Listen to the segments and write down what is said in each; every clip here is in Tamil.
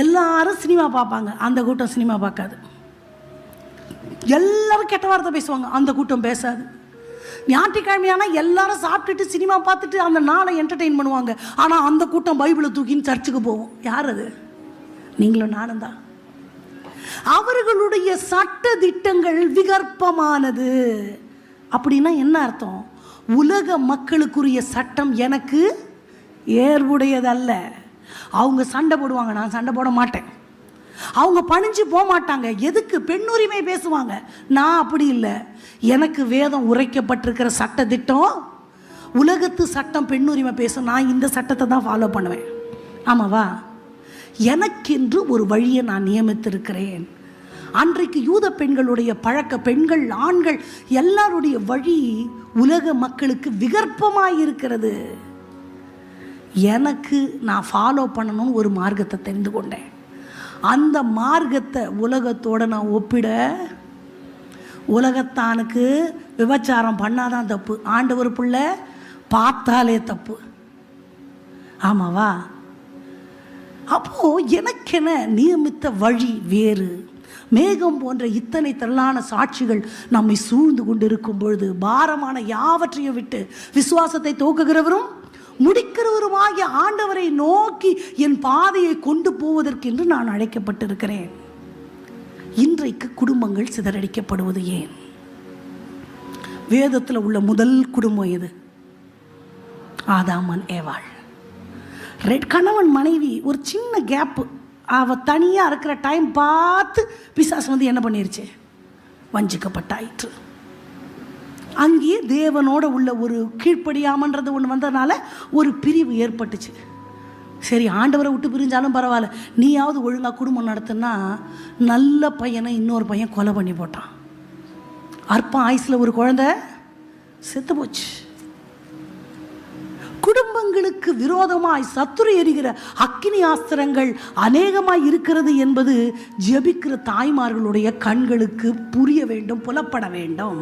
எல்லாரும் சினிமா பார்ப்பாங்க, அந்த கூட்டம் சினிமா பார்க்காது. எல்லாரும் கெட்ட வார்த்தை பேசுவாங்க, அந்த கூட்டம் பேசாது. ஞாயிற்றுக்கிழமையானா எல்லாரும் சாப்பிட்டுட்டு சினிமா பார்த்துட்டு அந்த நாளை என்டர்டெயின் பண்ணுவாங்க. ஆனால் அந்த கூட்டம் பைபிளை தூக்கின்னு சர்ச்சுக்கு போவோம். யார் அது? நீங்களும் நானும் தான். அவர்களுடைய சட்ட திட்டங்கள் விகற்பமானது. அப்படின்னா என்ன அர்த்தம்? உலக மக்களுக்குரிய சட்டம் எனக்கு ஏற்புடையதல்ல. அவங்க சண்டை போடுவாங்க, நான் சண்டை போட மாட்டேன். அவங்க பணிஞ்சு போக மாட்டாங்க. எதுக்கு? பெண்ணுரிமை பேசுவாங்க. நான் அப்படி இல்லை. எனக்கு வேதம் உரைக்கப்பட்டிருக்கிற சட்ட திட்டம், உலகத்து சட்டம் பெண்ணுரிமை பேசும். நான் இந்த சட்டத்தை தான் ஃபாலோ பண்ணுவேன். ஆமாவா? எனக்கென்று ஒரு வழியை நான் நியமித்திருக்கிறேன். அன்றைக்கு யூத பெண்களுடைய பழக்க, பெண்கள் ஆண்கள் எல்லாருடைய வழி உலக மக்களுக்கு விகற்பமாயிருக்கிறது. எனக்கு நான் ஃபாலோ பண்ணணும்னு ஒரு மார்க்கத்தை தெரிந்து கொண்டேன். அந்த மார்க்கத்தை உலகத்தோடு நான் ஒப்பிட, உலகத்தானுக்கு விபச்சாரம் பண்ணாதான் தப்பு, ஆண்டவர் பிள்ளை பார்த்தாலே தப்பு. ஆமாவா? அப்போது எனக்கென நியமித்த வழி வேறு. மேகம் போன்ற இத்தனை திரளான சாட்சிகள் நம்மை சூழ்ந்து கொண்டு இருக்கும் பொழுது, பாரமான யாவற்றையும் விட்டு விசுவாசத்தை தோக்குகிறவரும் முடிக்கிறவருமாகிய ஆண்டவரை நோக்கி என் பாதையை கொண்டு போவதற்கென்று நான் அழைக்கப்பட்டிருக்கிறேன். இன்றைக்கு குடும்பங்கள் சிதறடிக்கப்படுவது ஏன்? வேதத்தில் உள்ள முதல் குடும்பம் எது? ஆதாமன் ஏவாள். கணவன் மனைவி ஒரு சின்ன கேப்பு, அவள் தனியாக இருக்கிற டைம் பார்த்து பிசாசு என்ன பண்ணிருச்சு? வஞ்சிக்கப்பட்டாயிற்று. அங்கேயே தேவனோட உள்ள ஒரு கீழ்ப்படியாமன்றது ஒன்று வந்ததுனால ஒரு பிரிவு ஏற்பட்டுச்சு. சரி, ஆண்டவரை விட்டு பிரிஞ்சாலும் பரவாயில்ல, நீயாவது ஒழுங்காக குடும்பம் நடத்துனா, நல்ல பையனை இன்னொரு பையன் கொலை பண்ணி போட்டான். அற்ப ஆயுசில் ஒரு குழந்தை செத்து போச்சு. குடும்பங்களுக்கு விரோதமாய் சத்துரு எரிகிற அக்கினி ஆஸ்திரங்கள் அநேகமாய் இருக்கிறது என்பது ஜெபிக்கிற தாய்மார்களுடைய கண்களுக்கு புரிய வேண்டும், புலப்பட வேண்டும்.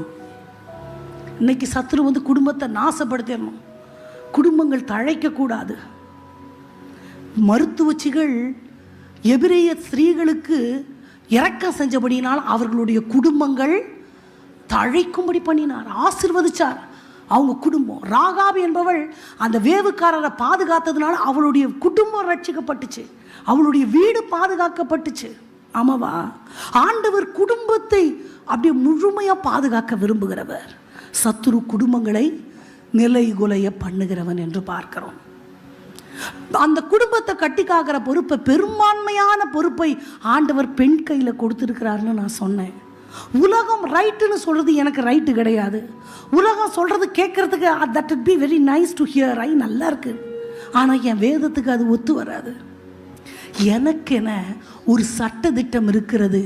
இன்னைக்கு சத்துரு குடும்பத்தை நாசப்படுத்திடணும், குடும்பங்கள் தழைக்கக்கூடாது. மருத்துவச்சிகள் எபிரேய ஸ்திரீகளுக்கு இரக்கம் செஞ்சபடியினால் அவர்களுடைய குடும்பங்கள் தழைக்கும்படி பண்ணினார், ஆசீர்வதிச்சார். அவங்க குடும்பம், ராகாபி என்பவள் அந்த வேவுக்காரரை பாதுகாத்ததுனால அவளுடைய குடும்பம் ரட்சிக்கப்பட்டுச்சு, அவளுடைய வீடு பாதுகாக்கப்பட்டுச்சு. ஆமாவா? ஆண்டவர் குடும்பத்தை அப்படியே முழுமையாக பாதுகாக்க விரும்புகிறவர். சத்துரு குடும்பங்களை நிலைகுலைய பண்ணுகிறவன் என்று பார்க்கிறோம். அந்த குடும்பத்தை கட்டி காக்கிற பொறுப்பை, பெரும்பான்மையான பொறுப்பை ஆண்டவர் பெண் கையில் கொடுத்துருக்கிறாருன்னு நான் சொன்னேன். உலகம் ரைட்டுன்னு சொல்கிறது எனக்கு ரைட்டு கிடையாது. உலகம் சொல்கிறது கேட்குறதுக்கு that would be very nice to hear, நல்லா இருக்கு. ஆனால் என் வேதத்துக்கு அது ஒத்து வராது. எனக்கென ஒரு சட்ட திட்டம் இருக்கிறது.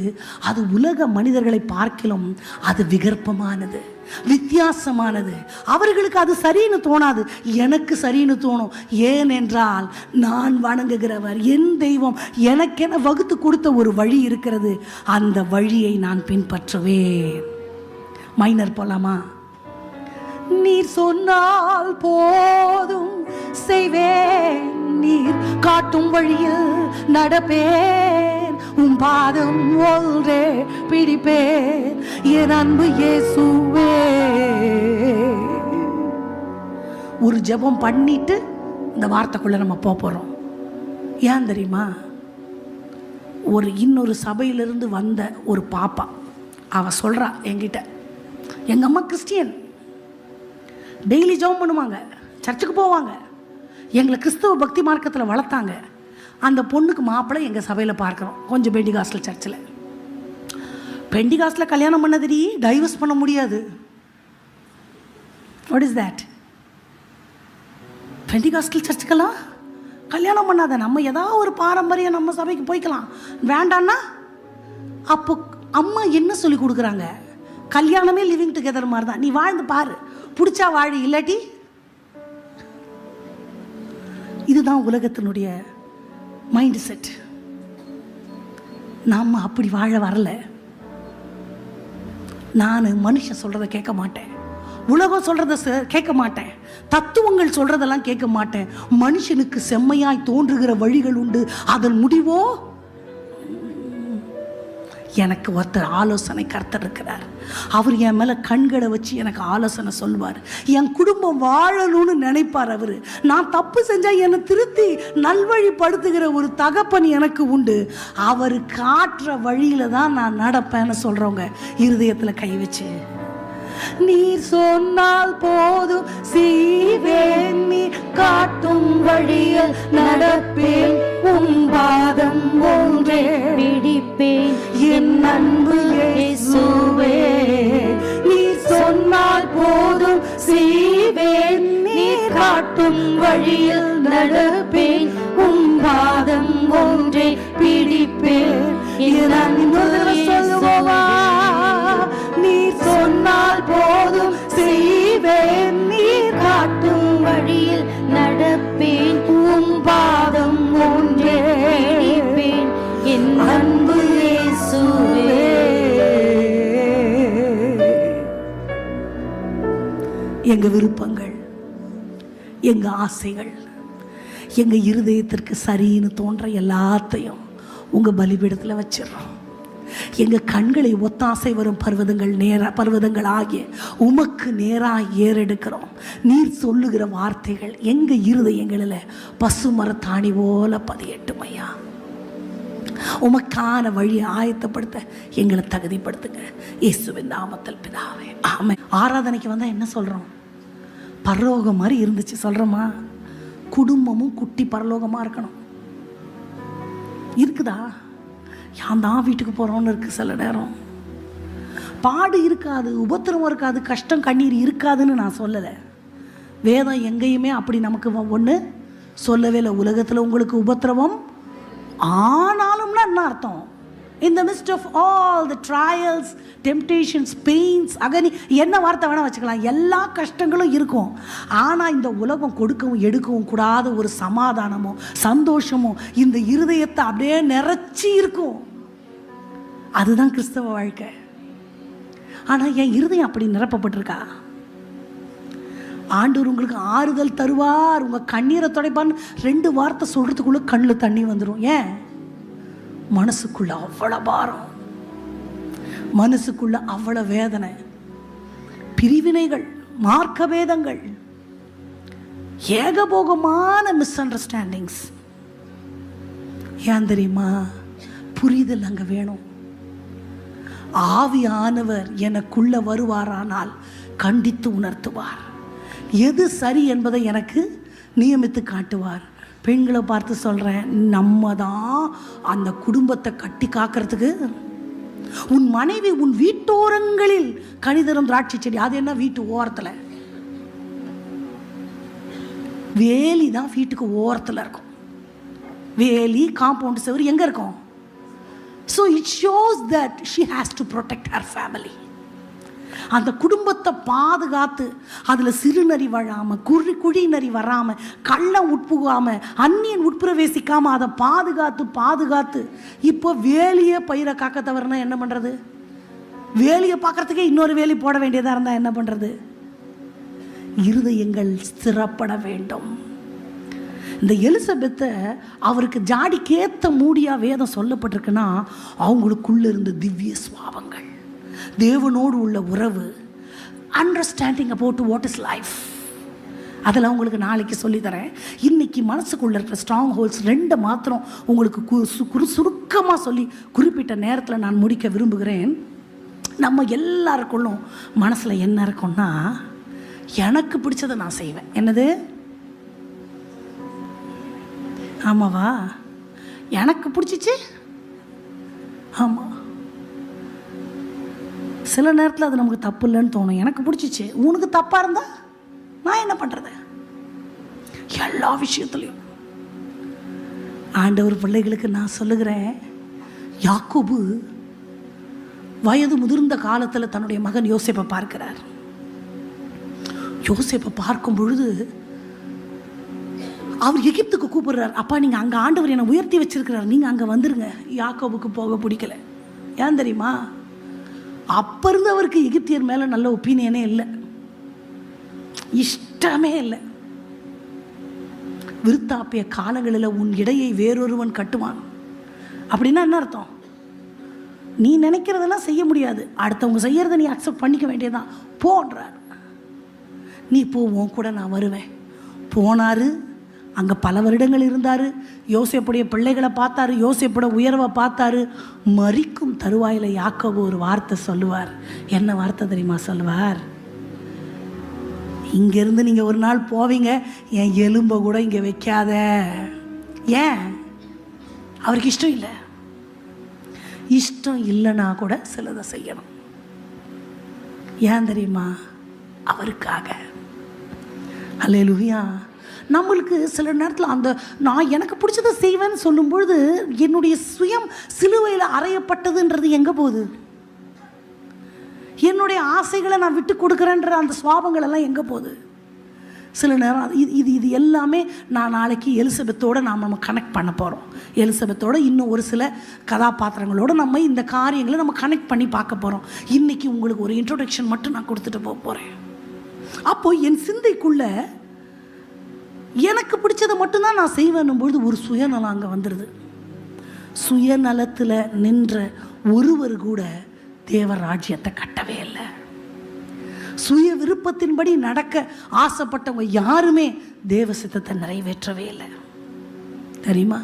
அது உலக மனிதர்களை பார்க்கிலும் அது விகற்பமானது, வித்தியாசமானது. அவர்களுக்கு அது சரின்னு தோணாது, எனக்கு சரின்னு தோணும். ஏனென்றால் நான் வணங்குகிறவர், என் தெய்வம் எனக்கென வகுத்து கொடுத்த ஒரு வழி இருக்கிறது. அந்த வழியை நான் பின்பற்றுவேன். மைனர் போலாமா? நீர் சொன்னால் போதும் செய்வேன், நீர் காட்டும் வழியில் நடப்பேன், உம் பாதம் ஒன்றே பிடிப்பேன், என் அன்பு இயேசுவே. ஒரு ஜெபம் பண்ணிட்டு இந்த வார்த்தைக்குள்ள நம்ம போறோம். ஏன் தெரியுமா? இன்னொரு சபையிலிருந்து வந்த ஒரு பாப்பா, அவ சொல்றா என்கிட்ட, எங்க அம்மா கிறிஸ்டியன், டெய்லி ஜெபம் பண்ணுவாங்க, சர்ச்சுக்கு போவாங்க, எங்களை கிறிஸ்தவ பக்தி மார்க்கத்தில் வளர்த்தாங்க. அந்த பொண்ணுக்கு மாப்பிள்ளை எங்கள் சபையில் பார்க்குறோம், கொஞ்சம் பெண்டிகாஸ்டல் சர்ச்சில். பெண்டிகாஸ்டில் கல்யாணம் பண்ணதுடி டைவர்ஸ் பண்ண முடியாது. What is that? பெண்டிகாஸ்டல் சர்ச்சுக்கெல்லாம் கல்யாணம் பண்ணாத, நம்ம ஏதாவது ஒரு பாரம்பரியம் நம்ம சபைக்கு போய்க்கலாம், வேண்டான்னா அப்போ அம்மா என்ன சொல்லி கொடுக்குறாங்க? கல்யாணமே லிவிங் டுகெதர் மாதிரி தான், நீ வாழ்ந்து பாரு, பிடிச்சா வாழி, இல்லாட்டி. இதுதான் உலகத்தினுடைய மைண்ட் செட். நாம் அப்படி வாழ வரல. நான் மனுஷன் சொல்கிறத கேட்க மாட்டேன், உலகம் சொல்கிறத கேட்க மாட்டேன், தத்துவங்கள் சொல்கிறதெல்லாம் கேட்க மாட்டேன். மனுஷனுக்கு செம்மையாய் தோன்றுகிற வழிகள் உண்டு, அதன் முடிவோ எனக்கு ஒருத்தர் ஆலோசனை கர்த்தர் இருக்கிறார். அவர் என் மேலே கண்களை வச்சு எனக்கு ஆலோசனை சொல்வார். என் குடும்பம் வாழணும்னு நினைப்பார். அவர் நான் தப்பு செஞ்சால் என்னை திருத்தி நல்வழிப்படுத்துகிற ஒரு தகப்பன் எனக்கு உண்டு. அவர் காட்டுற வழியில் தான் நான் நடப்பேன்னு சொல்கிறவங்க இருதயத்தில் கை வச்சு, நீர் சொன்னால் போதும் செய்வேன், நீ காட்டும் வழியில் நடப்பேன், உன் பாதம் ஒன்றே பிடிப்பேன், என் அன்பு இயேசுவே. நீர் சொன்னால் போதும் செய்வேன், நீ காட்டும் வழியில் நடப்பேன், உன் பாதம் ஒன்றே பிடிப்பேன், என் அன்பு இயேசுவே. நீர் சொன்னால் போதும் செய்வேன், நீர் காட்டும் வழியில் நடப்பேன், உம் பாதம் ஒன்றே பிடிப்பேன், என் அன்பு இயேசுவே. எங்க விருப்பங்கள், எங்க ஆசைகள், எங்க இருதயத்திற்கு சரின்னு தோன்ற எல்லாத்தையும் உங்க பலிபீடத்தில் வச்சிடறோம். எங்கள் கண்களை ஒத்தாசை வரும் பர்வதங்கள் ஆகிய உமக்கு நேராக ஏறெடுக்கிறோம். நீர் சொல்லுகிற வார்த்தைகள் எங்கள் இருதயங்களில் பசுமரத்தாணி போல பதியட்டும் ஐயா. உமக்கான வழியை ஆயத்தப்படுத்த எங்களை தகுதிப்படுத்துங்க இயேசுவின் நாமத்தில் பிதாவே, ஆமென். ஆராதனைக்கு வந்தால் என்ன சொல்கிறோம்? பரலோகம் மாதிரி இருந்துச்சு சொல்கிறோமா? குடும்பமும் குட்டி பரலோகமாக இருக்கணும். இருக்குதா? யான் தான் வீட்டுக்கு போகிறோன்னு இருக்குது. சில நேரம் பாடு இருக்காது, உபத்திரவம் இருக்காது, கஷ்டம் கண்ணீர் இருக்காதுன்னு நான் சொல்லலை. வேதம் எங்கேயுமே அப்படி நமக்கு ஒன்று சொல்லவே இல்லை. உலகத்தில் உங்களுக்கு உபத்திரவம் ஆனாலும்னா என்ன அர்த்தம்? In the midst of all the trials, temptations, pains, agony, என்ன வார்த்தை வேணால் வச்சுக்கலாம், எல்லா கஷ்டங்களும் இருக்கும். ஆனால் இந்த உலகம் கொடுக்கவும் எடுக்கவும் கூடாத ஒரு சமாதானமும் சந்தோஷமும் இந்த இருதயத்தை அப்படியே நிறைச்சி இருக்கும். அதுதான் கிறிஸ்தவ வாழ்க்கை. ஆனால் என் இருதயம் அப்படி நிரப்பப்பட்டிருக்கா? ஆண்டவர் உங்களுக்கு ஆறுதல் தருவார், உங்கள் கண்ணீரை துடைப்பான்னு 2 வார்த்தை சொல்கிறதுக்குள்ளே கண்ணில் தண்ணி வந்துடும். ஏன்? மனசுக்குள்ள அவ்வளோ பாரம், மனசுக்குள்ள அவ்வளோ வேதனை, பிரிவினைகள், மார்க்க வேதங்கள், ஏகபோகமான மிஸ் அண்டர்ஸ்டாண்டிங்ஸ். ஏன் தெரியுமா? புரிதல் அங்கே வேணும். ஆவியானவர் எனக்குள்ள வருவாரானால் கண்டித்து உணர்த்துவார், எது சரி என்பதை எனக்கு நியமித்து காட்டுவார். பெண்களை பார்த்து சொல்கிறேன், நம்ம தான் அந்த குடும்பத்தை கட்டி காக்கிறதுக்கு. உன் மனைவி உன் வீட்டோரங்களில் கனிதரும் திராட்சை செடி, அது என்ன வீட்டு ஓரத்தில்? வேலி தான் வீட்டுக்கு ஓரத்தில் இருக்கும். வேலி, காம்பவுண்ட் செவரு எங்கே இருக்கும்? So it shows that she has to protect her family. அந்த குடும்பத்தை பாதுகாத்து அதில் சிறுநரி வழாமல், குழி நரி வராமல், கள்ளம் உட்புகாமல், அந்நியன் உட்பிரவேசிக்காமல் அதை பாதுகாத்து இப்போ வேலியை பயிரை காக்க தவறுனா என்ன பண்ணுறது? வேலியை பார்க்குறதுக்கே இன்னொரு வேலி போட வேண்டியதாக இருந்தால் என்ன பண்ணுறது? இருதயங்கள் ஸ்திரப்பட வேண்டும். இந்த எலிசபெத்தை அவருக்கு ஜாடிக்கேற்ற மூடியாக வேதம் சொல்லப்பட்டிருக்குன்னா அவங்களுக்குள்ள இருந்த திவ்ய சுவாபங்கள், தேவனோடு உள்ள உறவு, understanding about what is life, அதெல்லாம் உங்களுக்கு நாளைக்கு சொல்லித்தரேன். இன்றைக்கி மனசுக்குள்ளே இருக்கிற ஸ்ட்ராங் ஹோல்ஸ் 2 மாத்திரம் உங்களுக்கு சுருக்கமாக சொல்லி குறிப்பிட்ட நேரத்தில் நான் முடிக்க விரும்புகிறேன். நம்ம எல்லாருக்குள்ளும் மனசில் என்ன இருக்கும்னா, எனக்கு பிடிச்சதை நான் செய்வேன். என்னது? ஆமாவா? எனக்கு பிடிச்சிச்சு. ஆமாம், சில நேரத்தில் அது நமக்கு தப்பு இல்லைன்னு தோணும். எனக்கு பிடிச்சிச்சு, உனக்கு தப்பாக இருந்தால் நான் என்ன பண்ணுறது? எல்லா விஷயத்துலையும் ஆண்டவர் பிள்ளைகளுக்கு நான் சொல்லுகிறேன், யாக்கோபு வயது முதிர்ந்த காலத்தில் தன்னுடைய மகன் யோசேப்பை பார்க்கிறார். யோசேப்பை பார்க்கும் பொழுது அவர் எகிப்துக்கு கூப்பிடுறார். அப்பா, நீங்கள் அங்கே ஆண்டவர் என்னை உயர்த்தி வச்சிருக்கிறார், நீங்கள் அங்கே வந்துருங்க. யாக்கோபுக்கு போக பிடிக்கல. ஏன் தெரியுமா? அப்போ இருந்து அவருக்கு எகிப்தியர் மேலே நல்ல ஒப்பீனியனே இல்லை, இஷ்டமே இல்லை. விருத்தாப்பிய காலங்களில் உன் இடையை வேறொருவன் கட்டுவான் அப்படின்னா என்ன அர்த்தம்? நீ நினைக்கிறதெல்லாம் செய்ய முடியாது, அடுத்தவங்க செய்யறதை நீ அக்செப்ட் பண்ணிக்க வேண்டியதான் போன்றார். நீ போவோம் கூட நான் வருவேன். போனார். அங்கே பல வருடங்கள் இருந்தார். யோசேப்புடைய பிள்ளைகளை பார்த்தாரு, யோசேப்போட உயர்வை பார்த்தாரு. மரிக்கும் தருவாயில் யாக்கோபு ஒரு வார்த்தை சொல்லுவார். என்ன வார்த்தை தெரியுமா சொல்லுவார்? இங்கேருந்து நீங்கள் ஒரு நாள் போவீங்க, என் எலும்பை கூட இங்கே வைக்காத. ஏன்? அவருக்கு இஷ்டம் இல்லை. இஷ்டம் இல்லைன்னா கூட சிலதை செய்யணும். ஏன் தெரியுமா? அவருக்காக. அல்லேலூயா. நம்மளுக்கு சில நேரத்தில் அந்த நான் எனக்கு பிடிச்சதை செய்வேன்னு சொல்லும்பொழுது என்னுடைய சுயம் சிலுவையில் அறையப்பட்டதுன்றது எங்கே போகுது? என்னுடைய ஆசைகளை நான் விட்டு கொடுக்குறேன்ற அந்த சுவாபங்கள் எல்லாம் எங்கே போகுது? சில நேரம் இது எல்லாமே நான் நாளைக்கு எலிசபெத்தோடு நம்ம கனெக்ட் பண்ண போகிறோம். எலிசபெத்தோட இன்னும் ஒரு சில கதாபாத்திரங்களோடு நம்ம இந்த காரியங்களை நம்ம கனெக்ட் பண்ணி பார்க்க போகிறோம். இன்றைக்கி உங்களுக்கு ஒரு இன்ட்ரோடக்ஷன் மட்டும் நான் கொடுத்துட்டு போக போகிறேன். அப்போது என் சிந்தைக்குள்ளே எனக்கு பிடிச்சதை மட்டும்தான் நான் செய்வேன்னும்பொழுது ஒரு சுயநலம் அங்கே வந்துடுது. சுயநலத்தில் நின்ற ஒருவர் கூட தேவ ராஜ்யத்தை கட்டவே இல்லை. சுய விருப்பத்தின்படி நடக்க ஆசைப்பட்டவங்க யாருமே தேவ சித்தத்தை நிறைவேற்றவே இல்லை. தெரியுமா?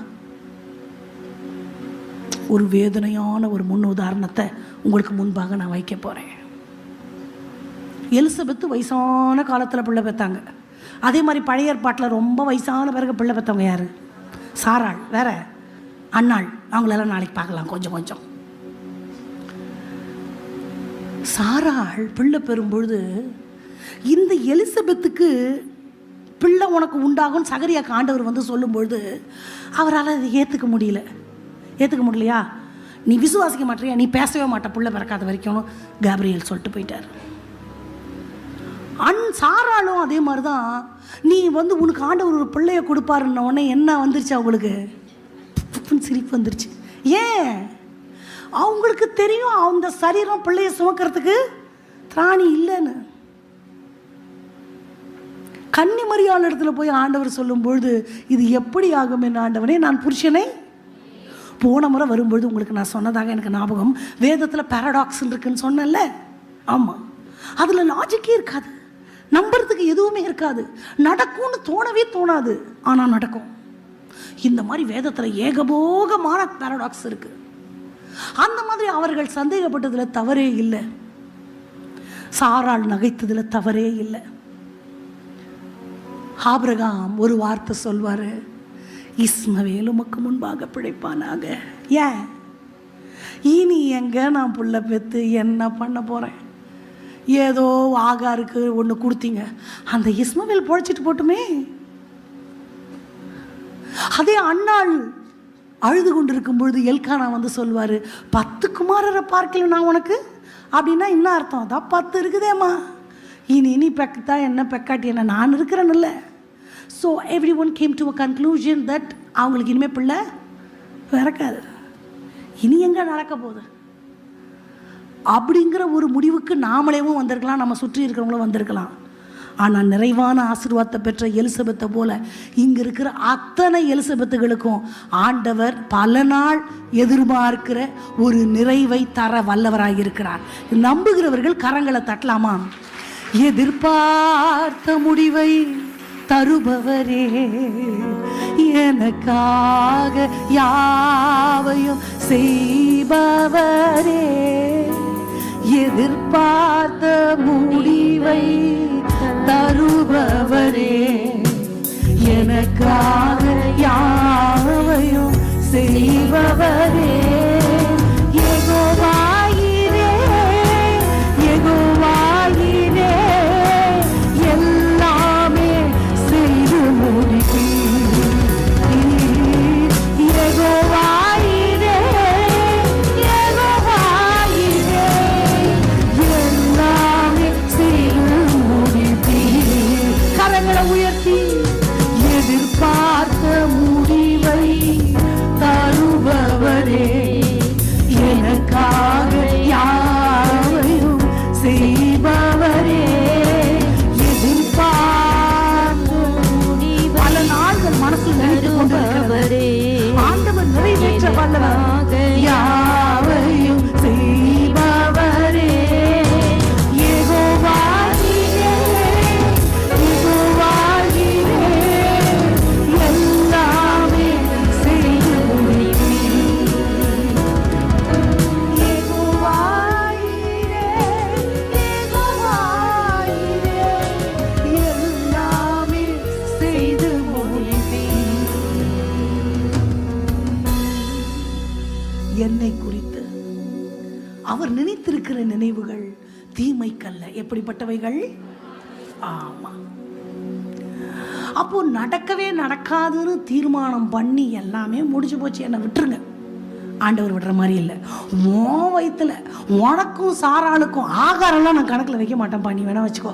ஒரு வேதனையான ஒரு முன் உதாரணத்தை உங்களுக்கு முன்பாக நான் வைக்க போகிறேன். எலிசபெத்து வயசான காலத்தில் பிள்ளை பெற்றாங்க. அதே மாதிரி பழைய ஏற்பாட்டில் ரொம்ப வயசான பிறகு பிள்ளை பெற்றவங்க யார்? சாராள், வேற அன்னாள். அவங்களெல்லாம் நாளைக்கு பார்க்கலாம் கொஞ்சம் கொஞ்சம். சாராள் பிள்ளை பெறும்பொழுது இந்த எலிசபெத்துக்கு பிள்ளை உனக்கு உண்டாகும் சகரியாக்கு ஆண்டவர் வந்து சொல்லும்பொழுது அவரால் அதை ஏற்றுக்க முடியலையா? நீ விசுவாசிக்க மாட்டியா, நீ பேசவே மாட்ட பிள்ளை பிறக்காத வரைக்கும் கேப்ரியல் சொல்லிட்டு போயிட்டார். சாராளும் அதே மாதிரி தான். நீ வந்து உனக்கு ஆண்டவர் ஒரு பிள்ளைய கொடுப்பாருன்ன உடனே என்ன வந்துருச்சு? அவங்களுக்கு சிரிப்பு வந்துருச்சு. ஏன்? அவங்களுக்கு தெரியும் அந்த சரீரம் பிள்ளைய சுமக்கிறதுக்கு திராணி இல்லைன்னு. கன்னிமரியாள் இடத்துல போய் ஆண்டவர் சொல்லும்பொழுது இது எப்படி ஆகும் என்ன ஆண்டவனே, நான் புருஷனை போன முறை வரும்பொழுது உங்களுக்கு நான் சொன்னதாக எனக்கு ஞாபகம். வேதத்தில் பேரடாக்ஸ் இருக்குன்னு சொன்னேன்ல. ஆமாம், அதில் லாஜிக்கே இருக்காது, நம்புறதுக்கு எதுவுமே இருக்காது, நடக்கும்னு தோணவே தோணாது, ஆனால் நடக்கும். இந்த மாதிரி வேதத்தில் ஏகபோகமான பேரடாக்ஸ் இருக்கு. அந்த மாதிரி அவர்கள் சந்தேகப்பட்டதில் தவறே இல்லை, சாராள் நகைத்ததில் தவறே இல்லை. ஆபிரகாம் ஒரு வார்த்தை சொல்வார், இஸ்மவேல் உமக்கு முன்பாக பிழைப்பானாக. ஏன்? இனி எங்க நான் புள்ள பெற்று என்ன பண்ண போகிறேன்? ஏதோ ஆகாருக்கு ஒன்று கொடுத்தீங்க, அந்த இஸ்மவேல் பொழைச்சிட்டு போட்டுமே. அதே அன்னாள் அழுது கொண்டு இருக்கும் பொழுது எல்கானா வந்து சொல்வார், 10 குமாரரை பார்க்கல நான் உனக்கு. அப்படின்னா என்ன அர்த்தம்? அதான் 10 இருக்குதேம்மா, இனி பெக்கத்தா என்ன பெக்காட்டி என்ன, நான் இருக்கிறேன்னு இல்லை. So every one came to a conclusion that அவங்களுக்கு இனிமேல் பிள்ளை பிறக்காது, இனி எங்கே நடக்க போகுது அப்படிங்கிற ஒரு முடிவுக்கு நாமளேவும் வந்திருக்கலாம், நம்ம சுற்றி இருக்கிறவங்களும் வந்திருக்கலாம். ஆனால் நிறைவான ஆசீர்வாதத்தை பெற்ற எலிசபெத்தை போல இங்கே இருக்கிற அத்தனை எலிசபெத்துகளுக்கும் ஆண்டவர் பல நாள் எதிர்பார்க்கிற ஒரு நிறைவை தர வல்லவராக இருக்கிறார். நம்புகிறவர்கள் கரங்களை தட்டலாமா? எதிர்பார்த்த முடிவை தருபவரே, எனக்காக யாவையும் செய்பவரே, எதிர்பார்த்த முடிவை தருபவரே, எனக்காக யாவையும் செய்பவரே, யெகோவாயிரே, யெகோவாயிரே, எல்லாமே செய்து முடிப்பீர். யெகோவாயிரே, யெகோவாயிரே, எல்லாமே செய்து முடிப்பீர். கரங்களை உயர்த்தி எதிர்பார்த்த முடிவை தருபவரே, என்னை குறித்து அவர் நினைத்திருக்கிற நினைவுகள் தீமைக்கல்ல. எப்படிப்பட்டவைகள்? ஆமா. அப்போ நடக்கவே நடக்காதுன்னு தீர்மானம் பண்ணி எல்லாமே முடிஞ்சு போச்சு, என்னை விட்டுருங்க. ஆண்டவர் விடுற மாதிரி இல்லை. உன் வயிற்றுல உனக்கும் சாராளுக்கும் ஆகாரம்லாம் நான் கணக்கில் வைக்க மாட்டேன்ப்பா, நீ வேணா வச்சுக்கோ.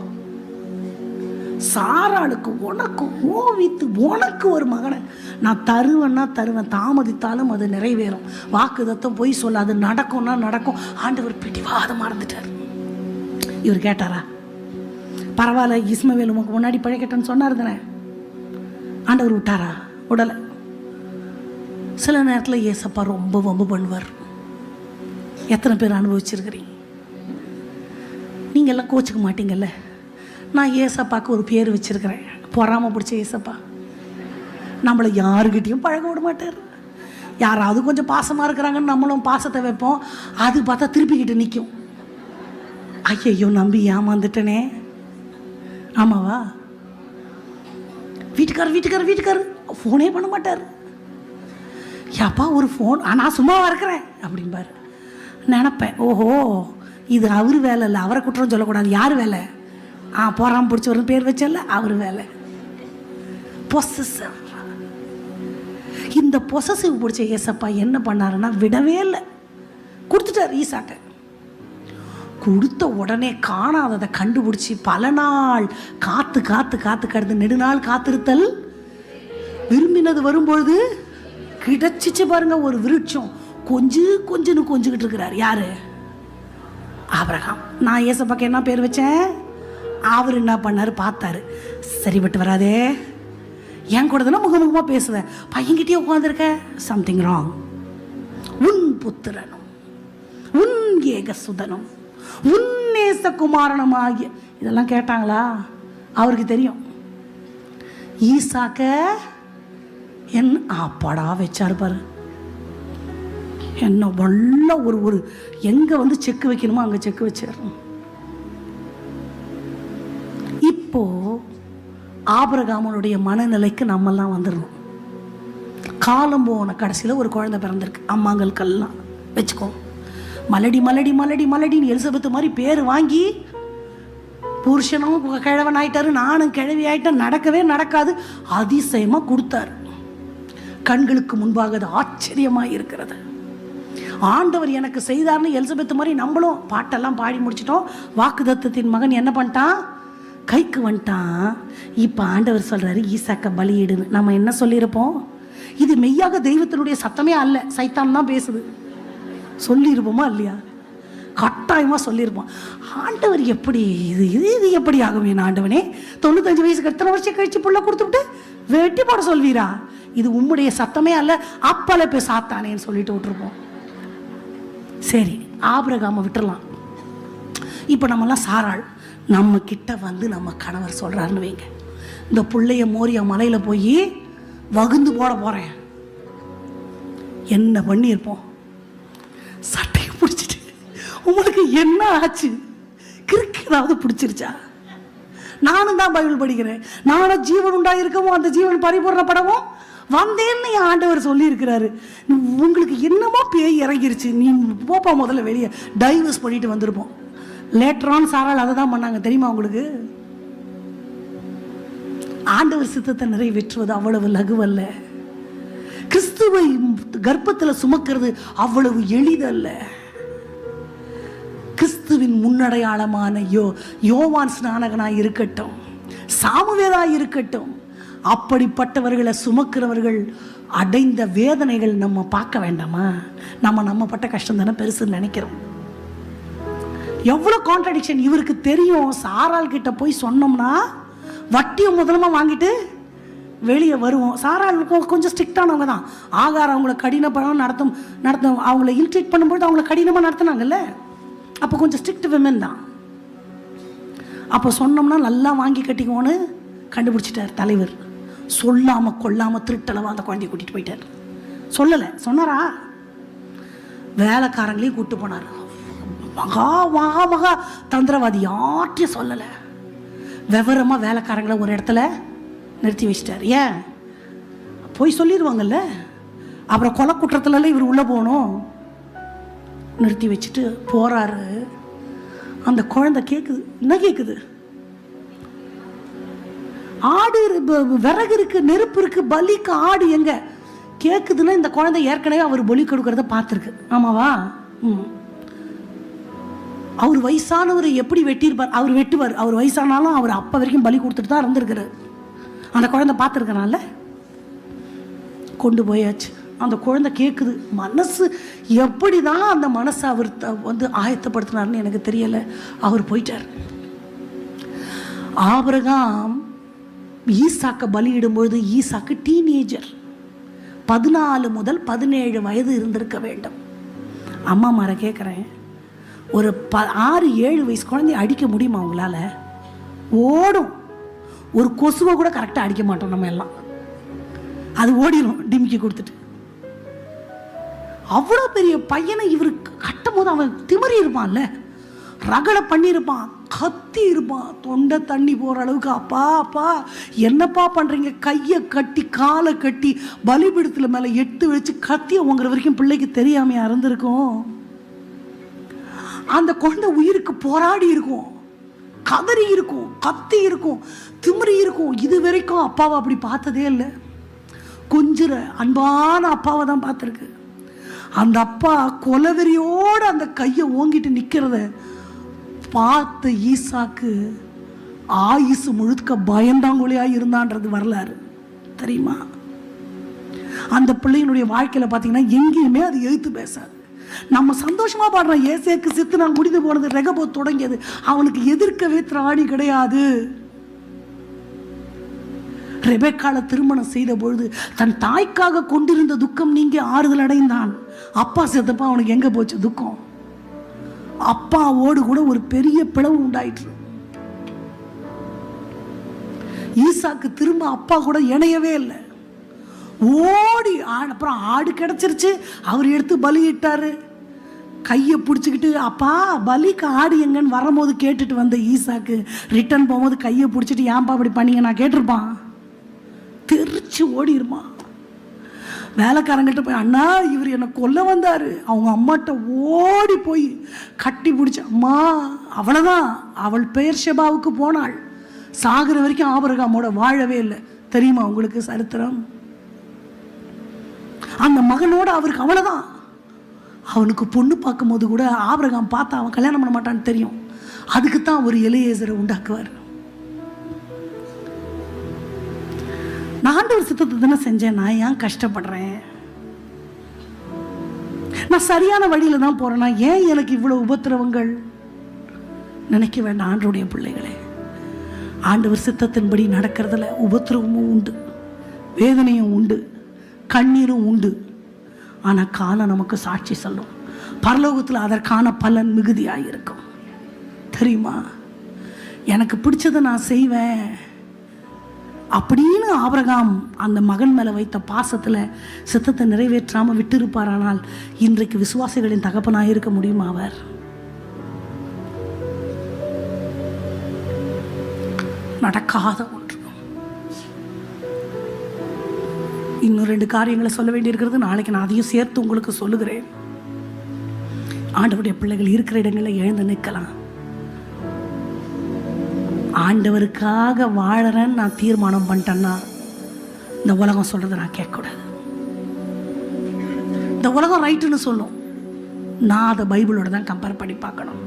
சாராளுக்கு உனக்கு ஓவித்து உனக்கு ஒரு மகனை நான் தருவேன்னா தருவேன், தாமதித்தாலும் அது நிறைவேறும். வாக்குதத்தம் பொய் சொல்ல, அது நடக்கும்னா நடக்கும். ஆண்டவர் பிடிவாதமாக இருந்துட்டார். இவர் கேட்டாரா? பரவாயில்ல, இஸ்மவேல் உமக்கு முன்னாடி பழைக்கட்டன்னு சொன்னார் தானே. ஆண்டவர் விட்டாரா? விடலை. சில நேரத்தில் ஏசப்பா ரொம்ப வம்பு பண்ணுவார். எத்தனை பேர் அனுபவிச்சிருக்கிறீங்க? நீங்கள் எல்லாம் கோச்சிக்க மாட்டீங்கல்ல. நான் ஏசப்பாக்கு ஒரு பேர் வச்சிருக்கிறேன், பொறாம பிடிச்ச ஏசப்பா. நம்மளை யாருக்கிட்டையும் பழக விட மாட்டார். யாராவது கொஞ்சம் பாசமாக இருக்கிறாங்கன்னு நம்மளும் பாசத்தை வைப்போம், அது பார்த்தா திருப்பிக்கிட்டு நிற்கும். ஐயோ நம்பி ஏமாந்துட்டனே. ஆமாவா? வீட்டுக்காரர் ஃபோனே பண்ண மாட்டார். யாப்பா ஒரு ஃபோன், நான் சும்மாவா இருக்கிறேன் அப்படிம்பார். நினப்பேன், ஓஹோ இது அவர் வேலை இல்லை, அவரை குற்றம் சொல்லக்கூடாது. யார் வேலை? போறாம பிடிச்சவரும் பேர் வச்சல, அவர் வேலை. பொசசிவ். இந்த பொசசிவ் பிடிச்ச ஏசப்பா என்ன பண்ணாருன்னா விடவே இல்லை, கொடுத்துட்டார் ஈசாக்க. கொடுத்த உடனே காணாததை கண்டுபிடிச்சி பல நாள் காத்து காத்து காத்து கடந்து நெடுநாள் காத்திருத்தல் விரும்பினது வரும்பொழுது கிடைச்சிச்சு பாருங்க. ஒரு விருட்சம் கொஞ்சுன்னு கொஞ்சிக்கிட்டு இருக்கிறார். யாரு? ஆபிரகாம். நான் ஏசப்பாக்கு என்ன பேர் வச்சேன்? அவர் என்ன பண்ணாரு? பார்த்தாரு, சரிபட்டு வராதே, என் கூட தானே முகமுகமாக பேசுவேன், பையன்கிட்டயே உட்காந்துருக்க, சம்திங் ராங். உன் புத்திரனும் உன் ஏகசுதனும் உன் நேசகுமாரனும் ஆகிய, இதெல்லாம் கேட்டாங்களா? அவருக்கு தெரியும். ஈசாக்க என்ன அப்பாடா வச்சாரு பாரு. என்ன வல்ல ஒரு எங்கே வந்து செக்கு வைக்கணுமோ அங்கே செக்கு வச்சார். இப்போ ஆபிரகாமனுடைய மனநிலைக்கு நம்மெல்லாம் வந்துடணும். காலம் போன கடைசியில் ஒரு குழந்தை பிறந்திருக்கு, அம்மாங்களுக்கெல்லாம் வச்சுக்கோ. மலடி மலடி மலடி மலடின்னு எலிசபெத்து மாதிரி பேர் வாங்கி புருஷனும் கிழவன் ஆயிட்டாரு, நானும் கிழவி ஆயிட்டேன், நடக்கவே நடக்காது. அதிசயமாக கொடுத்தாரு. கண்களுக்கு முன்பாக அது ஆச்சரியமாக இருக்கிறது. ஆண்டவர் எனக்கு செய்தார்னு எலிசபெத்து மாதிரி நம்மளும் பாட்டெல்லாம் பாடி முடிச்சிட்டோம். வாக்குதத்தத்தின் மகன் என்ன பண்ணிட்டான்? கைக்கு வந்துட்டான். இப்போ ஆண்டவர் சொல்கிறாரு ஈசாக்க பலியிடுன்னு. நம்ம என்ன சொல்லியிருப்போம்? இது மெய்யாக தெய்வத்தினுடைய சத்தமே அல்ல, சைத்தான் தான் பேசுது. சொல்லியிருப்போமா இல்லையா? கட்டாயமாக சொல்லியிருப்போம். ஆண்டவர் எப்படி இது இது இது எப்படி ஆகும்? என் ஆண்டவனே 95 வயசுக்கு எத்தனை வருஷம் கழிச்சு புள்ள கொடுத்துட்டு வெட்டி போட சொல்வீரா? இது உம்முடைய சத்தமே அல்ல, அப்பல போய் சாத்தானேன்னு சொல்லிட்டு விட்டுருப்போம். சரி, ஆபிரகாமை விட்டுறலாம். இப்போ நம்மலாம் சாராள், நம்ம கிட்ட வந்து நம்ம கணவர் சொல்கிறாருன்னு வைங்க, இந்த பிள்ளைய மோரியா மலையில் போய் வகுந்து போட போகிறேன், என்ன பண்ணியிருப்போம்? சட்டையை பிடிச்சிட்டு உங்களுக்கு என்ன ஆச்சு? கிறுக்கு ஏதாவது பிடிச்சிருச்சா? நானும் தான் பைபிள் படிக்கிறேன். நானும் ஜீவன் உண்டாயிருக்கவும் அந்த ஜீவன் பரிபூர்ணப்படவும் வந்தேன்னு என் ஆண்டவர் சொல்லியிருக்கிறாரு. உங்களுக்கு என்னமோ பேய் இறங்கிருச்சு, நீ போப்பா முதல்ல வெளியே, டைவர்ஸ் பண்ணிட்டு வந்திருப்போம். லேட்டரான் சாரால் அதை தான் பண்ணாங்க தெரியுமா உங்களுக்கு? ஆண்டவர் சித்தத்தை நிறைவேற்றுவது அவ்வளவு லகுவல்ல. கிறிஸ்துவை கர்ப்பத்தில் சுமக்கிறது அவ்வளவு எளிதல்ல. கிறிஸ்துவின் முன்னடையாளமான யோவான் ஸ்நானகனாய் இருக்கட்டும், சாமுவேலாய் இருக்கட்டும், அப்படிப்பட்டவர்களை சுமக்கிறவர்கள் அடைந்த வேதனைகள் நம்ம பார்க்க வேண்டாமா? நம்ம பட்ட கஷ்டம் தானே பெருசுன்னு நினைக்கிறோம். எவ்வளோ கான்ட்ரடிக்ஷன் இவருக்கு தெரியும். சாரால் கிட்ட போய் சொன்னோம்னா வட்டியை முதலமா வாங்கிட்டு வெளியே வருவோம். சாரால் கொஞ்சம் ஸ்ட்ரிக்டானவங்க தான். ஆகாரம் அவங்கள கடினப்படம் நடத்தும் அவங்கள இல்ட்ரீட் பண்ணும்போது அவங்கள கடினமாக நடத்தினாங்கல்ல, அப்போ கொஞ்சம் ஸ்ட்ரிக்ட் விமன் தான். அப்போ சொன்னோம்னா நல்லா வாங்கி கட்டிக்குவோன்னு கண்டுபிடிச்சிட்டார் தலைவர். சொல்லாமல் கொல்லாமல் திருட்டளவாக அந்த குழந்தைய கூட்டிகிட்டு போயிட்டார். சொல்லலை, சொன்னாரா? வேலைக்காரங்களையும் கூப்பிட்டு போனார். மகா தந்திரவாதி, யார்ட்டையும் சொல்லலை. விவரமாக வேலைக்காரங்களை ஒரு இடத்துல நிறுத்தி வச்சிட்டார். ஏன்? போய் சொல்லிடுவாங்கல்ல, அப்புறம் கொலை குற்றத்துலலாம் இவர் உள்ளே போகணும். நிறுத்தி வச்சுட்டு போகிறாரு. அந்த குழந்தை கேட்குது, என்ன கேட்குது? ஆடு விறகு இருக்கு, நெருப்பு இருக்கு, பலிக்கு ஆடு எங்க கேட்குதுன்னா இந்த குழந்தை ஏற்கனவே அவர் பலி கொடுக்கறத பார்த்துருக்கு. ஆமாவா? அவர் வயசானவர் எப்படி வெட்டியிருப்பார்? அவர் வெட்டுவார். அவர் வயசானாலும் அவர் அப்போ வரைக்கும் பலி கொடுத்துட்டு தான் இருந்திருக்கிறார். அந்த குழந்தை பார்த்துருக்கனால கொண்டு போயாச்சு. அந்த குழந்தை கேட்குது. மனசு எப்படி தான் அந்த மனசை அவர் ஆயத்தப்படுத்தினார்னு எனக்கு தெரியலை. அவர் போயிட்டார். ஆபிரகாம் ஈசாக்க பலியிடும்பொழுது ஈசாக்கு டீனேஜர், 14 முதல் 17 வயது இருந்திருக்க வேண்டும். அம்மா மாரை கேட்குறேன், ஒரு 6-7 வயசு குழந்தைய அடிக்க முடியுமா அவங்களால? ஓடும். ஒரு கொசுவை கூட கரெக்டாக அடிக்க மாட்டோம் நம்ம எல்லாம். அது ஓடிடும் டிமிக்கி கொடுத்துட்டு. அவ்வளோ பெரிய பையனை இவருக்கு கட்டும் போது அவன் திமிரி இருப்பான்ல, ரகடை பண்ணியிருப்பான், கத்தி இருப்பான், தொண்டை தண்ணி போகிற அளவுக்கு. அப்பா அப்பா என்னப்பா பண்ணுறீங்க? கையை கட்டி காலை கட்டி பலிபீடத்தில் மேலே 8 வச்சு கத்தியை உங்கிற வரைக்கும் பிள்ளைக்கு தெரியாமையா இருந்திருக்கும். அந்த குழந்தை உயிருக்கு போராடி இருக்கும், கதறி இருக்கும், கத்தி இருக்கும், திமிரி இருக்கும். இது வரைக்கும் அப்பாவை அப்படி பார்த்ததே இல்லை. கொஞ்சிற அன்பான அப்பாவை தான் பார்த்துருக்கு. அந்த அப்பா கொலவெறியோடு அந்த கையை ஓங்கிட்டு நிற்கிறத பார்த்த ஈசாக்கு ஆயுசு முழுக்க பயந்தாங்குழியாக இருந்தான்றது வரலாறு தெரியுமா? அந்த பிள்ளையினுடைய வாழ்க்கையில் பார்த்தீங்கன்னா எங்கேயுமே அது எழுத்து பேசாது. நம்ம சந்தோஷமாக பாடுறோம், ஏசேக்கு சித்து நான் முடிந்து போனது, ரெகபோ தொடங்கியது. அவனுக்கு எதிர்க்கவே திராணி கிடையாது. ரெபெக்காளை திருமணம் செய்த பொழுது தன் தாய்க்காக கொண்டிருந்த துக்கம் நீங்கி ஆறுதல் அடைந்தான். அப்பா செத்தப்பா அவனுக்கு எங்கே போச்சு துக்கம்? அப்பாவோடு கூட ஒரு பெரிய பிளவு உண்டாயிற்று. ஈசாக்கு திரும்ப அப்பா கூட இணையவே இல்லை. ஓடி அப்புறம் ஆடு கிடச்சிருச்சு, அவர் எடுத்து பலியிட்டாரு. கையை பிடிச்சிக்கிட்டு அப்பா பலிக்கு ஆடு எங்கன்னு வரும்போது கேட்டுட்டு வந்த ஈசாக்கு ரிட்டர்ன் போகும்போது கையை பிடிச்சிட்டு ஏன்பா அப்படி பண்ணீங்க நான் கேட்டிருப்பான். தெரிச்சு ஓடிருமா. வேலைக்காரங்கிட்ட போய் அண்ணா இவர் என்னை கொல்ல வந்தார், அவங்க அம்மாட்ட ஓடி போய் கட்டி பிடிச்ச அம்மா. அவ்வளோதான், அவள் பெயர் ஷெபாவுக்கு போனாள். சாகிற வரைக்கும் ஆபிரகாமோட வாழவே இல்லை. தெரியுமா உங்களுக்கு சரித்திரம்? அந்த மகனோட அவருக்கு அவ்வளோதான். அவனுக்கு பொண்ணு பார்க்கும்போது கூட ஆபிரகாம் பார்த்தா அவன் கல்யாணம் பண்ண மாட்டான்னு தெரியும். அதுக்குத்தான் ஒரு எலியேசரை உண்டாக்குவார். நான் ஆண்டவர் சித்தத்தை தானே செஞ்சேன், நான் ஏன் கஷ்டப்படுறேன்? நான் சரியான வழியில தான் போறேன்னா ஏன் எனக்கு இவ்வளவு உபத்திரவங்கள்? நினைக்க வேண்டாம் ஆண்டவருடைய பிள்ளைகளே. ஆண்டவர் சித்தத்தின்படி நடக்கிறதுல உபத்திரவமும் உண்டு, வேதனையும் உண்டு, கண்ணீரும் உண்டு. ஆனால் காலம் நமக்கு சாட்சி சொல்லும். பரலோகத்தில் அதற்கான பலன் மிகுதியாக இருக்கும். தெரியுமா? எனக்கு பிடிச்சதை நான் செய்வேன் அப்படின்னு ஆபிரகாம் அந்த மகன் மேலே வைத்த பாசத்தில் சித்தத்தை நிறைவேற்றாமல் விட்டு இருப்பாரானால் இன்றைக்கு விசுவாசிகளின் தகப்பனாக இருக்க முடியுமா? அவர் நடக்காத ஒன்று. இன்னும் 2 காரியங்களை சொல்ல வேண்டியிருக்கிறது. நாளைக்கு நான் அதையும் சேர்த்து உங்களுக்கு சொல்லுகிறேன். ஆண்டவருடைய பிள்ளைகள் இருக்கிற இடங்களில் எழுந்து நிற்கலாம். ஆண்டவருக்காக வாழறேன்னு நான் தீர்மானம் பண்ணிட்டேன்னா இந்த உலகம் சொல்றதை நான் கேட்கக்கூடாது. இந்த உலகம் ரைட்டுன்னு சொல்லும், நான் அதை பைபிளோட தான் கம்பேர் பண்ணி பார்க்கணும்.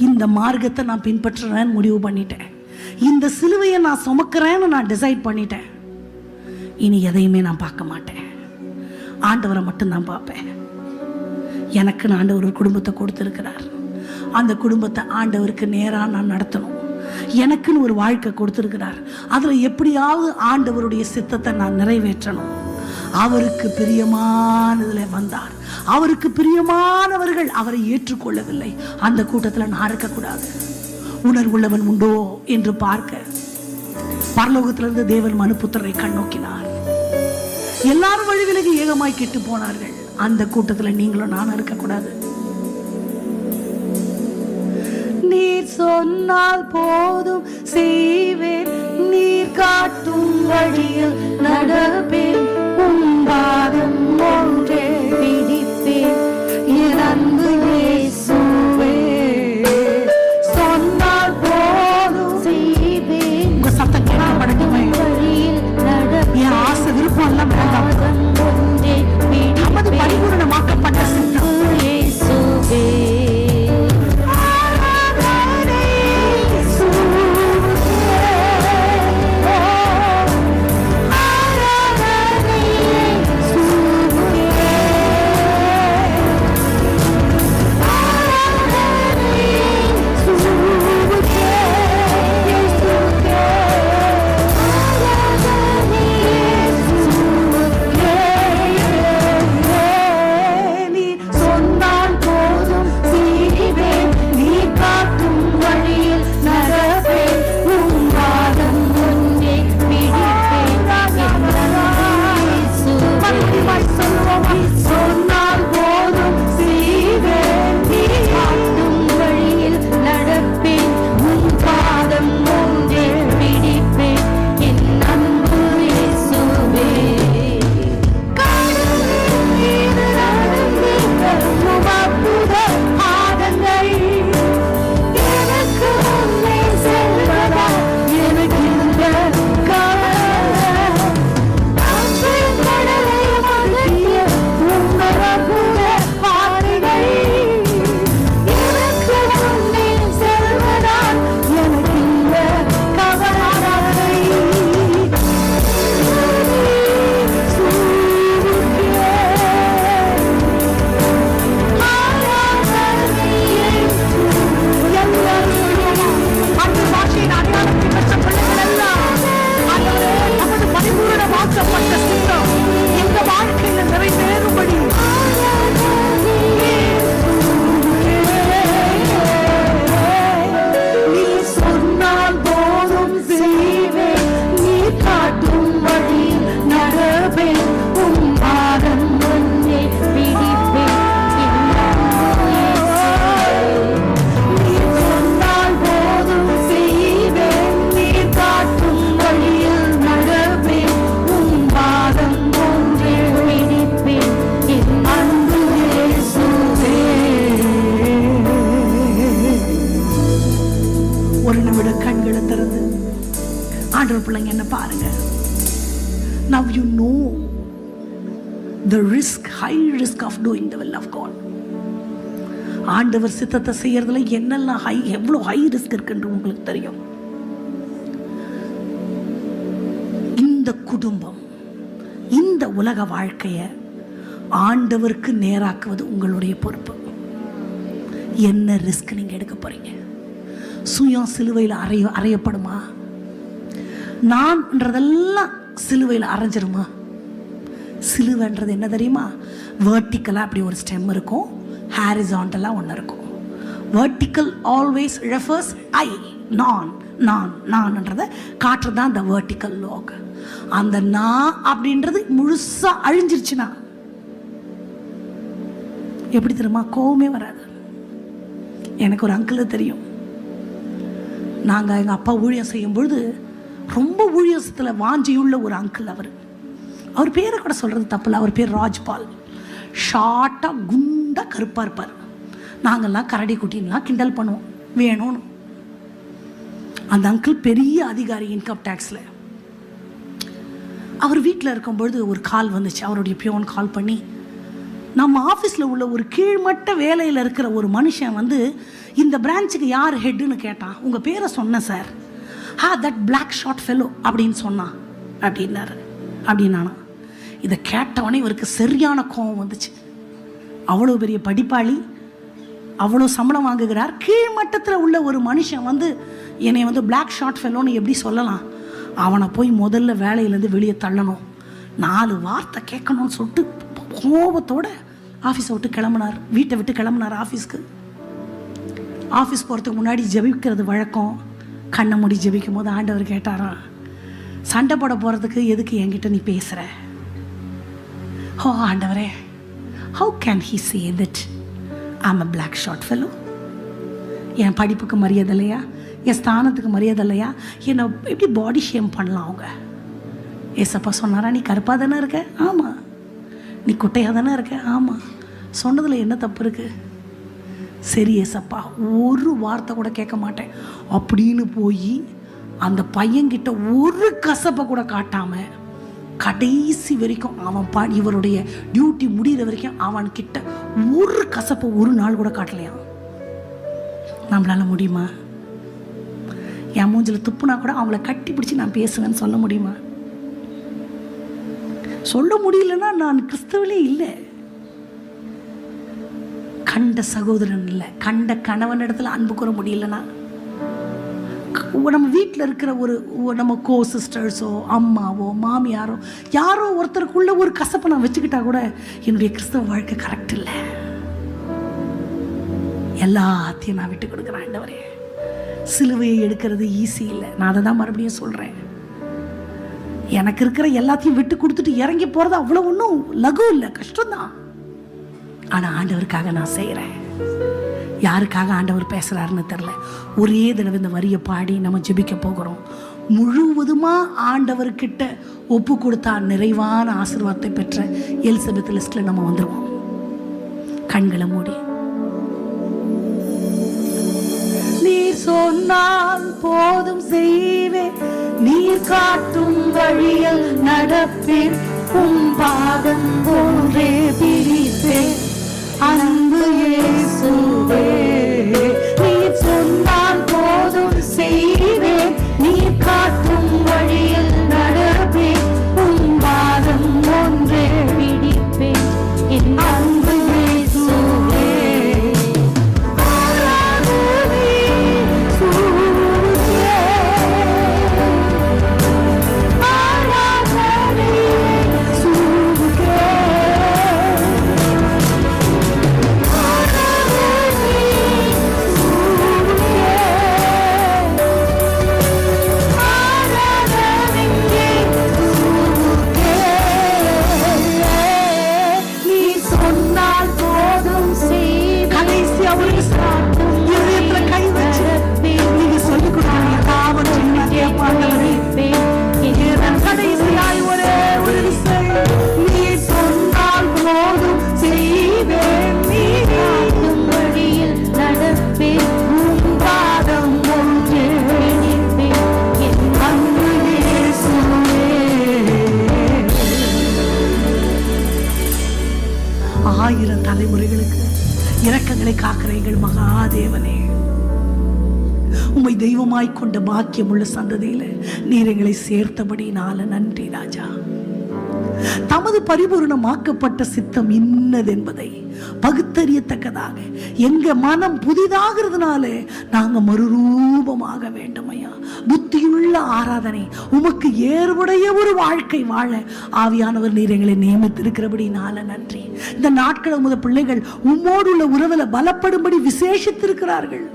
இந்த மார்க்கத்தை நான் பின்பற்றுறேன்னு முடிவு பண்ணிட்டேன். இந்த சிலுவையை நான் சுமக்கிறேன்னு நான் டிசைட் பண்ணிட்டேன். இனி எதையுமே நான் பார்க்க மாட்டேன், ஆண்டவரை மட்டும்தான் பார்ப்பேன். எனக்கு ஆண்டவர் ஒரு குடும்பத்தை கொடுத்துருக்கிறார். அந்த குடும்பத்தை ஆண்டவருக்கு நேராக நான் நடத்தணும். எனக்குன்னு ஒரு வாழ்க்கை கொடுத்துருக்கிறார். அதில் எப்படியாவது ஆண்டவருடைய சித்தத்தை நான் நிறைவேற்றணும். அவருக்கு பிரியமானதில் வந்தார். அவருக்கு பிரியமானவர்கள் அவரை ஏற்றுக்கொள்ளவில்லை. அந்த கூட்டத்தில் நான் இருக்கக்கூடாது. உணர்வுள்ளவன் உண்டோ என்று பார்க்க பரலோகத்திலிருந்து தேவன் மனுபுத்திரரை கண்ணோக்கினார். எல்லாரும் வழி விலகி ஏகமாய் கெட்டு போனார்கள். அந்த கூட்டத்தில் நீங்களும் நானும் இருக்கக்கூடாது. நீர் சொன்னால் போதும் செய்வேன், நீர் காட்டும் வழியில் நடப்பேன், உன் பாதம் ஒன்றே பிடிப்பேன். சொன்னால் போதும் செய்வேன், நீ காட்டும் வழியில் நடப்பேன், உன் பாதம் ஒன்றே பிடிப்பேன், என் அன்பு இயேசுவே. கடலின் மீது நடந்து வரும் அற்புத பாதங்கள் எனக்கு முன்னே செல்வதா எனக்கு இந்த கவலை. ஆற்றின் கடலை மகத்திய உங்கள் அற்புத பாதைகள் எனக்கு முன்னே செல்வதால் எனக்கு இந்த கவலை. அந்த பாஷையின் அடையாளத்தை பெற்ற பிள்ளைகள் எல்லாம் ஆண்டவரே, நமது பரிபூரணமாக்கப்பட்ட சித்தம் எங்க வாழ்க்கையில நிறைவேறும்படி நீ சொன்னால் போதும் செய்வேன், நீ காட்டும் வழி நடப்பேன், உன் பாதம் ஒன்றே பிடிப்பேன், நீ சொன்னால் போதும் செய்வேன், நீ காட்டும் வழியில் நடப்பேன், உன் பாதம் ஒன்றே பிடிப்பேன், என் அன்பு இயேசுவே. ஒரு நிமிடம் கண்களை திறந்து ஆண்டவர் பிள்ளைங்க என்ன பாருங்க. Now you know the risk, high risk of doing the will of God. ஆண்டவர் சித்தத்தை செய்யறதுல என்னெல்லாம் எவ்வளவு ஹை ரிஸ்க் இருக்குன்னு உங்களுக்கு தெரியும். இந்த குடும்பம், இந்த உலக வாழ்க்கைய ஆண்டவருக்கு நேராக்குவது உங்களுடைய பொறுப்பு. என்ன ரிஸ்க் நீங்க எடுக்க போறீங்க? சுயம் சிலுவையில் அறையப்படுமா? நான்ன்றதெல்லாம் சிலுவையில் அரைஞ்சிருமா? சிலுவைன்றது என்ன தெரியுமா? வெர்டிக்கலாக அப்படி ஒரு ஸ்டெம் இருக்கும், ஹாரிசான்டலாக ஒன்று இருக்கும். வெர்டிக்கல் ஆல்வேஸ் ரெஃபர்ஸ் ஐ, நான்ன்றதை காட்டுறது தான் அந்த வெர்டிக்கல் லாக். அந்த நான் அப்படின்றது முழுசா அழிஞ்சிருச்சுன்னா எப்படி தெரியுமா? கோவமே வராது. எனக்கு ஒரு அங்கிள் தெரியும். நாங்கள் எங்கள் அப்பா ஊழியம் செய்யும் பொழுது ரொம்ப ஊழியத்தில் வாஞ்சியுள்ள ஒரு அங்கிள். அவர் பேரை கூட சொல்கிறது தப்பில்லை. அவர் பேர் ராஜ்பால். ஷார்ட்டாக குண்டாக கருப்பாக இருப்பார். நாங்கள்லாம் கரடி குட்டின்லாம் கிண்டல் பண்ணுவோம் வேணும்னு. அந்த அங்கிள் பெரிய அதிகாரி இன்கம் டேக்ஸில். அவர் வீட்டில் இருக்கும்பொழுது ஒரு கால் வந்துச்சு. அவருடைய பியோன் கால் பண்ணி, நம்ம ஆஃபீஸில் உள்ள ஒரு கீழ்மட்ட வேலையில் இருக்கிற ஒரு மனுஷன் வந்து இந்த பிரான்ச்சுக்கு யார் ஹெட்டுன்னு கேட்டான். உங்கள் பேரை சொன்னேன் sir. That black short fellow அப்படின்னு சொன்னான் அப்படின்னாரு. அப்படின்னானா இதை கேட்டவனே இவருக்கு சரியான கோபம் வந்துச்சு. அவ்வளோ பெரிய படிப்பாளி, அவ்வளோ சம்பளம் வாங்குகிறார். கீழ்மட்டத்தில் உள்ள ஒரு மனுஷன் வந்து என்னை வந்து பிளாக் ஷார்ட் ஃபெலோன்னு எப்படி சொல்லலாம்? அவனை போய் முதல்ல வேலையிலேருந்து வெளியே தள்ளணும், 4 வார்த்தை கேட்கணும்னு சொல்லிட்டு கோபத்தோட ஆஃபீஸை விட்டு கிளம்புனார். வீட்டை விட்டு கிளம்புனார் ஆஃபீஸ்க்கு. ஆஃபீஸ் போகிறதுக்கு முன்னாடி ஜெபிக்கிறது வழக்கம். கண்ணை மூடி ஜெபிக்கும் போது ஆண்டவர் கேட்டாராம், சண்டை போட போகிறதுக்கு எதுக்கு என்கிட்ட நீ பேசுகிற? ஓ ஆண்டவரே, how can he say that I am a black short fellow? என் படிப்புக்கு மரியாதை இல்லையா? என் ஸ்தானத்துக்கு மரியாதை இல்லையா? என்னை எப்படி பாடி ஷேம் பண்ணலாம் அவங்க? ஏசப்பா சொன்னாரா, நீ கருப்பாக தானே இருக்க? ஆமாம். நீ குட்டையாக தானே இருக்க? ஆமாம். சொன்னதில் என்ன தப்பு இருக்குது? சரி ஏசப்பா, ஒரு வார்த்தை கூட கேட்க மாட்டேன் அப்படின்னு போய் அந்த பையன்கிட்ட ஒரு கசப்பை கூட காட்டாமல் கடைசி வரைக்கும் அவன் இவருடைய டியூட்டி முடிகிற வரைக்கும் அவன்கிட்ட ஒரு கசப்பை ஒரு நாள் கூட காட்டலையாம். நம்மளால முடியுமா? என் மூஞ்சில் துப்புனா கூட அவங்கள கட்டி பிடிச்சி நான் பேசுவேன்னு சொல்ல முடியுமா? சொல்ல முடியலன்னா நான் கிறிஸ்தவனே இல்லை. கண்ட சகோதரன் இல்லை, கண்ட கணவன் இடத்துல அன்பு கூற முடியலன்னா, நம்ம வீட்டில் இருக்கிற நம்ம கோ சிஸ்டர்ஸோ அம்மாவோ மாமியாரோ யாரோ ஒருத்தருக்குள்ள ஒரு கசப்பை நான் வச்சுக்கிட்டா கூட என்னுடைய கிறிஸ்தவ வாழ்க்கை கரெக்ட் இல்லை. எல்லாத்தையும் நான் விட்டு கொடுக்குறேன் ஆண்டவரே. சிலுவையை எடுக்கிறது ஈஸி இல்லை. நான் அதை தான் மறுபடியும் சொல்கிறேன். எனக்கு இருக்கிற எல்லாத்தையும் விட்டு கொடுத்துட்டு இறங்கி போறது அவ்வளவு ஒன்றும் லகு இல்லை, கஷ்டம்தான். ஆனா ஆண்டவருக்காக நான் செய்யறேன். யாருக்காக ஆண்டவர் பேசுறாருன்னு தெரியல. ஒரே தடவை இந்த வரியை பாடி நம்ம ஜெபிக்க போகிறோம். முழுவதுமா ஆண்டவர்கிட்ட ஒப்பு கொடுத்தா நிறைவான ஆசீர்வாதத்தை பெற்ற எலிசபெத் லிஸ்ட்ல நம்ம வந்துருவோம். கண்களை மூடி, நீர் சொன்னால் போதும் செய்வேன், நீர் காட்டும் வழியில் நடப்பேன், உம் பாதம் போன்றே பிரிப்பேன், அன்பு இயேசுவே. நீர் சொன்னால் போதும் செய்வேன், நீர் காட்டும் வழியில் நடப்பேன், உம் பாதம் போன்றே பிடிப்பேன், என் அன்பு இயேசுவே. ஆயிரம் தலைமுறைகளுக்கு இரக்கங்களை காக்கிற எங்கள் மகாதேவனே, உம்மை தெய்வமாய் கொண்ட பாக்கியமுள்ள சந்ததியில நீர் எங்களை சேர்த்தபடினால நன்றி ராஜா. தமது பரிபூர்ணமாக்கப்பட்ட சித்தம் இன்னதென்பதை பகுத்தறியத்தக்கதாக எங்க மனம் புதிதாகிறதுனால நாங்க மறுரூபமாக வேண்டும் ஐயா. புத்தியுள்ள ஆராதனை, உமக்கு ஏற்புடைய ஒரு வாழ்க்கை வாழ ஆவியானவர் நீர் எங்களை நியமித்திருக்கிறபடினால நன்றி. இந்த நாட்கள் உமது பிள்ளைகள் உம்மோடு உள்ள உறவுல பலப்படும்படி விசேஷித்திருக்கிறார்கள்.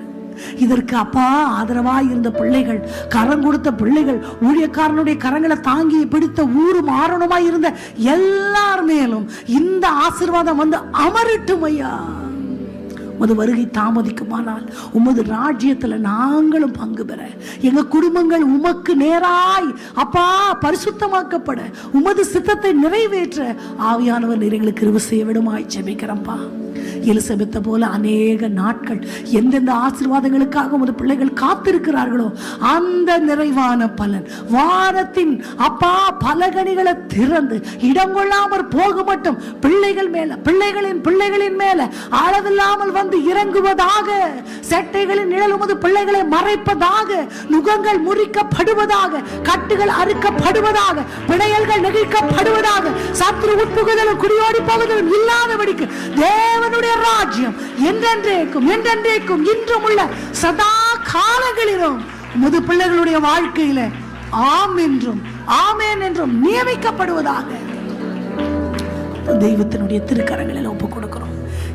இதற்கு அப்பா ஆதரவாய் இருந்த பிள்ளைகள், கரம் கொடுத்த பிள்ளைகள், ஊழியக்காரனுடைய கரங்களை தாங்கி பிடித்த ஊரும் ஆரணமாய் இருந்த எல்லார் மேலும் இந்த ஆசீர்வாதம் வந்து அமரட்டும் ஐயா. உமது வருகை தாமதிக்குமானால் உமது ராஜ்யத்துல நாங்களும் பங்கு பெற, எங்க குடும்பங்கள் உமக்கு நேராய் அப்பா பரிசுத்தமாக்கப்பட, உமது சித்தத்தை நிறைவேற்ற ஆவியானவர் நீர் எங்களுக்கு கிருபை செய்ய விடுமாய் ஜெபிக்கிறோம்பா. எலிசபெத்தை போல அநேக நாட்கள் எந்தெந்த ஆசீர்வாதங்களுக்காக உமது பிள்ளைகள் காத்திருக்கிறார்களோ அந்த நிறைவான பலன் வாரத்தின் அப்பா பலகணிகளை திறந்து இடம் கொள்ளாமல் போக மட்டும் பிள்ளைகள் மேல, பிள்ளைகளின் மேல அளவில்லாமல் வந்து இறங்குவதாக. செட்டைகளின் நிழல் உமது பிள்ளைகளை மறைப்பதாக, நுகங்கள் முறிக்கப்படுவதாக, கட்டுகள் அறுக்கப்படுவதாக, பிணையல்கள் நெகிழ்க்கப்படுவதாக, சத்துரு உட்புகுதலும் குடியோடி போகுதலும் இல்லாதபடிக்கு தேவனுடைய ராஜ்யம் என்றென்றைக்கும் இன்றும் உள்ள சதா காலங்களிலும் உமது பிள்ளைகளுடைய வாழ்க்கையில ஆம் என்றும் ஆமேன் என்றும் நியமிக்கப்படுவதாக தெய்வத்தினுடைய திருக்கரங்களில் ஒப்புக் கொடுக்கிறோம்.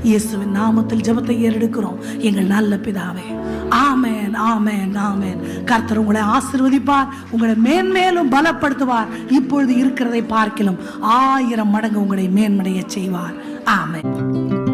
இயேசுவின் நாமத்தில் ஜெபத்தை ஏறெடுக்கிறோம் எங்கள் நல்ல பிதாவே. ஆமென், ஆமென், ஆமென். கர்த்தர் உங்களை ஆசீர்வதிப்பார், உங்களை மேன்மேலும் பலப்படுத்துவார். இப்பொழுது இருக்கிறதை பார்க்கிலும் 1000 மடங்கு உங்களை மேன்மடைய செய்வார். ஆமென்.